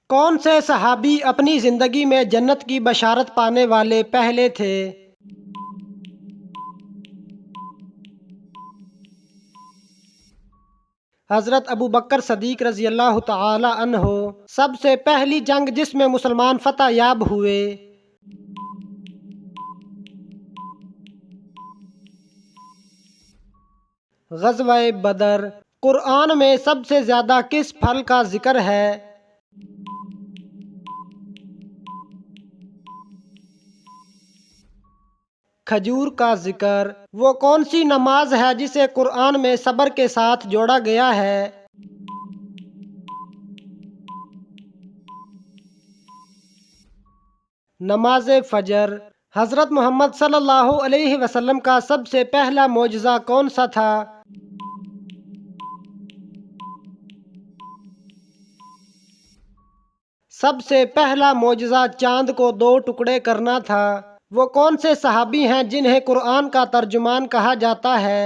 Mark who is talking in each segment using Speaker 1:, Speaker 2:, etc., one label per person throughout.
Speaker 1: کون سے صحابی اپنی زندگی میں جنت کی بشارت پانے والے پہلے تھے؟ حضرت ابوبکر صدیق رضی اللہ تعالی عنہ۔ سب سے پہلی جنگ جس میں مسلمان فتح یاب ہوئے؟ غزوہ بدر۔ قرآن میں سب سے زیادہ کس پھل کا ذکر ہے؟ کھجور کا ذکر۔ وہ کون سی نماز ہے جسے قرآن میں صبر کے ساتھ جوڑا گیا ہے؟ نماز فجر۔ حضرت محمد صلی اللہ علیہ وسلم کا سب سے پہلا معجزہ کون سا تھا؟ سب سے پہلا معجزہ چاند کو 2 ٹکڑے کرنا تھا۔ وہ کون سے صحابی ہیں جنہیں قرآن کا ترجمان کہا جاتا ہے؟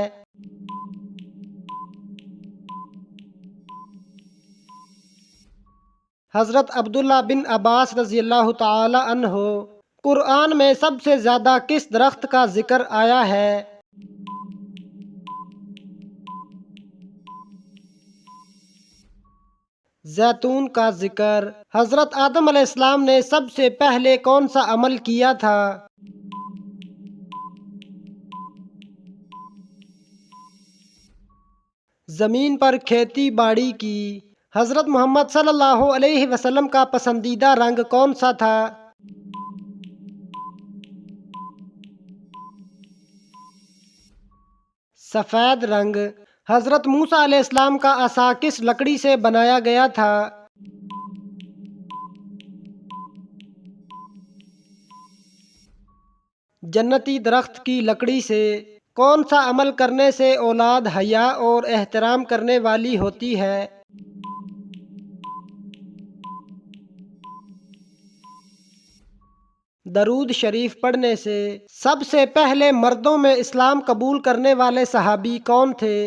Speaker 1: حضرت عبداللہ بن عباس رضی اللہ تعالی عنہ۔ قرآن میں سب سے زیادہ کس درخت کا ذکر آیا ہے؟ زیتون کا ذکر۔ حضرت آدم علیہ السلام نے سب سے پہلے کون سا عمل کیا تھا؟ زمین پر کھیتی باڑی کی۔ حضرت محمد صلی اللہ علیہ وسلم کا پسندیدہ رنگ کون سا تھا؟ سفید رنگ۔ حضرت موسیٰ علیہ السلام کا عصا کس لکڑی سے بنایا گیا تھا؟ جنتی درخت کی لکڑی سے۔ کون سا عمل کرنے سے اولاد حیا اور احترام کرنے والی ہوتی ہے؟ درود شریف پڑھنے سے۔ سب سے پہلے مردوں میں اسلام قبول کرنے والے صحابی کون تھے؟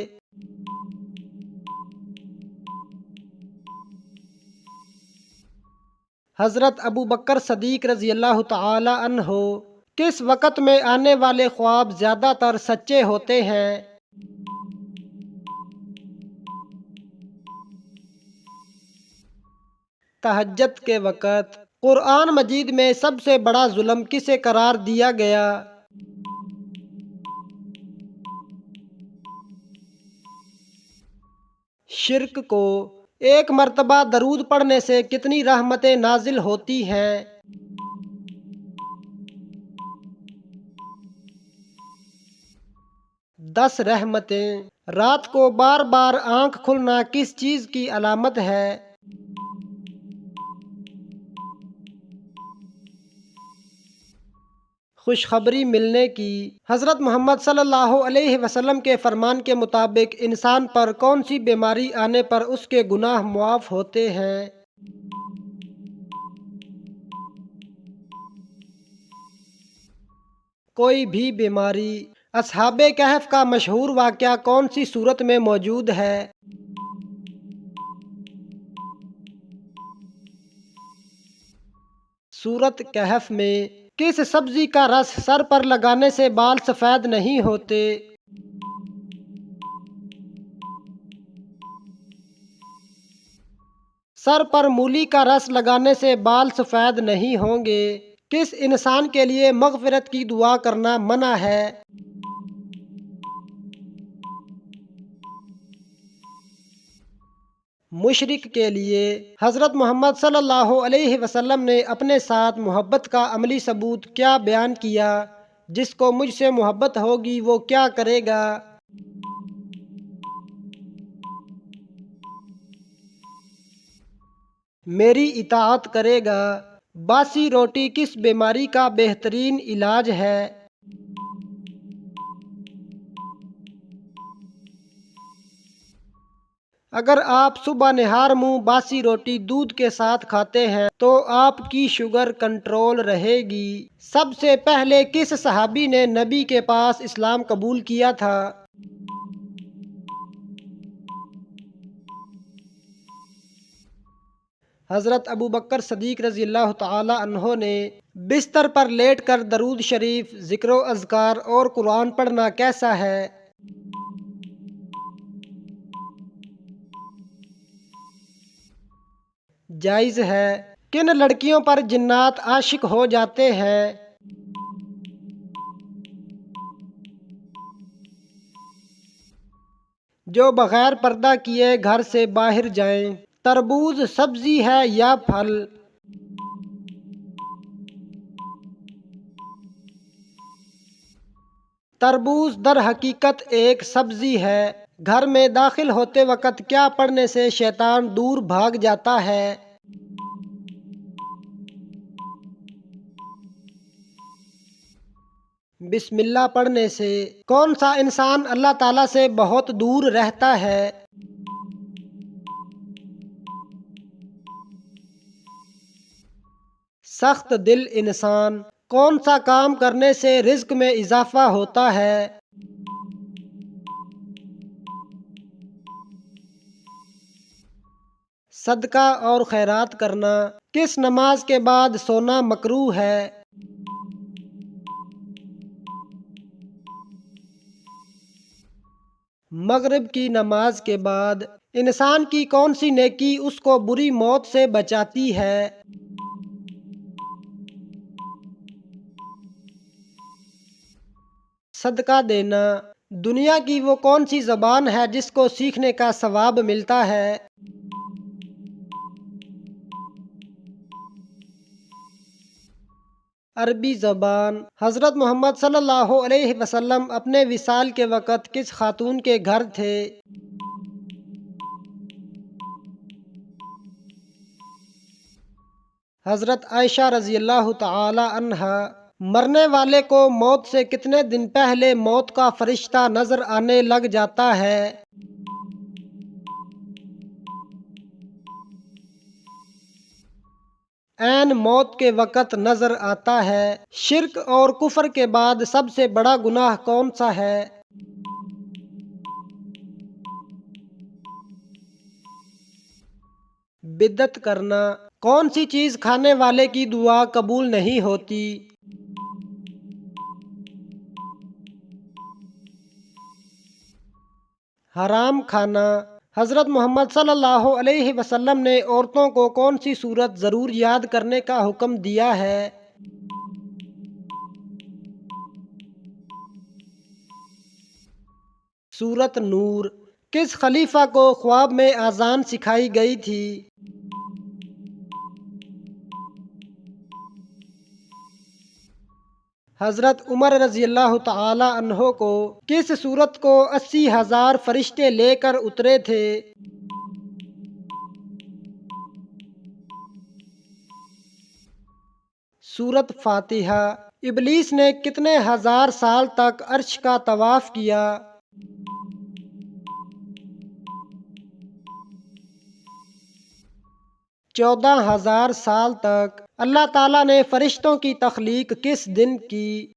Speaker 1: حضرت ابوبکر صدیق رضی اللہ تعالی عنہ۔ کس وقت میں آنے والے خواب زیادہ تر سچے ہوتے ہیں؟ تہجد کے وقت۔ قرآن مجید میں سب سے بڑا ظلم کسے قرار دیا گیا؟ شرک کو۔ ایک مرتبہ درود پڑھنے سے کتنی رحمتیں نازل ہوتی ہیں؟ 10 رحمتیں۔ رات کو بار بار آنکھ کھلنا کس چیز کی علامت ہے؟ خوشخبری ملنے کی۔ حضرت محمد صلی اللہ علیہ وسلم کے فرمان کے مطابق انسان پر کون سی بیماری آنے پر اس کے گناہ معاف ہوتے ہیں؟ کوئی بھی بیماری۔ اصحاب کہف کا مشہور واقعہ کون سی سورت میں موجود ہے؟ سورت کہف میں۔ کس سبزی کا رس سر پر لگانے سے بال سفید نہیں ہوتے؟ سر پر مولی کا رس لگانے سے بال سفید نہیں ہوں گے۔ کس انسان کے لیے مغفرت کی دعا کرنا منع ہے؟ مشرک کے لیے۔ حضرت محمد صلی اللہ علیہ وسلم نے اپنے ساتھ محبت کا عملی ثبوت کیا بیان کیا؟ جس کو مجھ سے محبت ہوگی وہ کیا کرے گا؟ میری اطاعت کرے گا۔ باسی روٹی کس بیماری کا بہترین علاج ہے؟ اگر آپ صبح نہار منہ باسی روٹی دودھ کے ساتھ کھاتے ہیں تو آپ کی شوگر کنٹرول رہے گی۔ سب سے پہلے کس صحابی نے نبی کے پاس اسلام قبول کیا تھا؟ حضرت ابو بکر صدیق رضی اللہ تعالی عنہ نے بستر پر لیٹ کر درود شریف، ذکر و اذکار اور قرآن پڑھنا کیسا ہے؟ جائز ہے۔ کن لڑکیوں پر جنات عاشق ہو جاتے ہیں؟ جو بغیر پردہ کیے گھر سے باہر جائیں۔ تربوز سبزی ہے یا پھل؟ تربوز در حقیقت ایک سبزی ہے۔ گھر میں داخل ہوتے وقت کیا پڑھنے سے شیطان دور بھاگ جاتا ہے؟ بسم اللہ پڑھنے سے۔ کون سا انسان اللہ تعالیٰ سے بہت دور رہتا ہے؟ سخت دل انسان۔ کون سا کام کرنے سے رزق میں اضافہ ہوتا ہے؟ صدقہ اور خیرات کرنا۔ کس نماز کے بعد سونا مکروہ ہے؟ مغرب کی نماز کے بعد۔ انسان کی کون سی نیکی اس کو بری موت سے بچاتی ہے؟ صدقہ دینا۔ دنیا کی وہ کون سی زبان ہے جس کو سیکھنے کا ثواب ملتا ہے؟ عربی زبان۔ حضرت محمد صلی اللہ علیہ وسلم اپنے وصال کے وقت کس خاتون کے گھر تھے؟ حضرت عائشہ رضی اللہ تعالی عنہا۔ مرنے والے کو موت سے کتنے دن پہلے موت کا فرشتہ نظر آنے لگ جاتا ہے؟ عین موت کے وقت نظر آتا ہے۔ شرک اور کفر کے بعد سب سے بڑا گناہ کون سا ہے؟ بدعت کرنا۔ کون سی چیز کھانے والے کی دعا قبول نہیں ہوتی؟ حرام کھانا۔ حضرت محمد صلی اللہ علیہ وسلم نے عورتوں کو کون سی سورت ضرور یاد کرنے کا حکم دیا ہے؟ سورت نور۔ کس خلیفہ کو خواب میں اذان سکھائی گئی تھی؟ حضرت عمر رضی اللہ تعالی عنہ کو کس سورت کو 80,000 فرشتے لے کر اترے تھے؟ سورت فاتحہ۔ ابلیس نے کتنے ہزار سال تک عرش کا طواف کیا؟ 14,000 سال تک۔ اللہ تعالیٰ نے فرشتوں کی تخلیق کس دن کی؟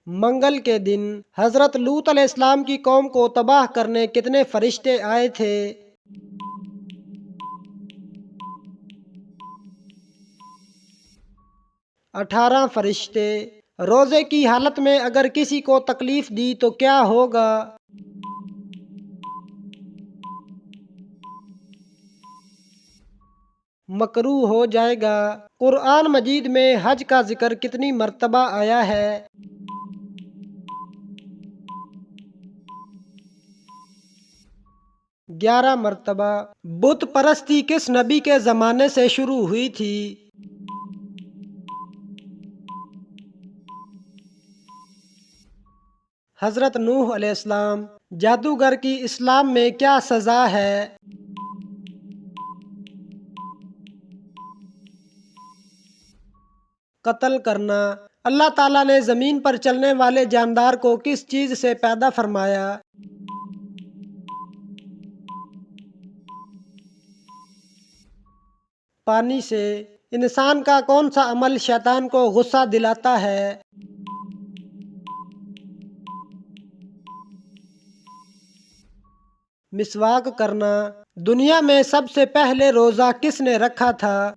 Speaker 1: منگل کے دن۔ حضرت لوط علیہ السلام کی قوم کو تباہ کرنے کتنے فرشتے آئے تھے؟ 18 فرشتے۔ روزے کی حالت میں اگر کسی کو تکلیف دی تو کیا ہوگا؟ مکروہ ہو جائے گا۔ قرآن مجید میں حج کا ذکر کتنی مرتبہ آیا ہے؟ 11 مرتبہ۔ بت پرستی کس نبی کے زمانے سے شروع ہوئی تھی؟ حضرت نوح علیہ السلام۔ جادوگر کی اسلام میں کیا سزا ہے؟ قتل کرنا۔ اللہ تعالیٰ نے زمین پر چلنے والے جاندار کو کس چیز سے پیدا فرمایا؟ پانی سے۔ انسان کا کون سا عمل شیطان کو غصہ دلاتا ہے؟ مسواک کرنا۔ دنیا میں سب سے پہلے روزہ کس نے رکھا تھا؟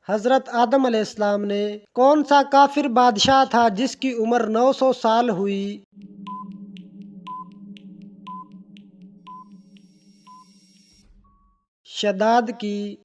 Speaker 1: حضرت آدم علیہ السلام نے۔ کون سا کافر بادشاہ تھا جس کی عمر 900 سال ہوئی؟ شداد کی۔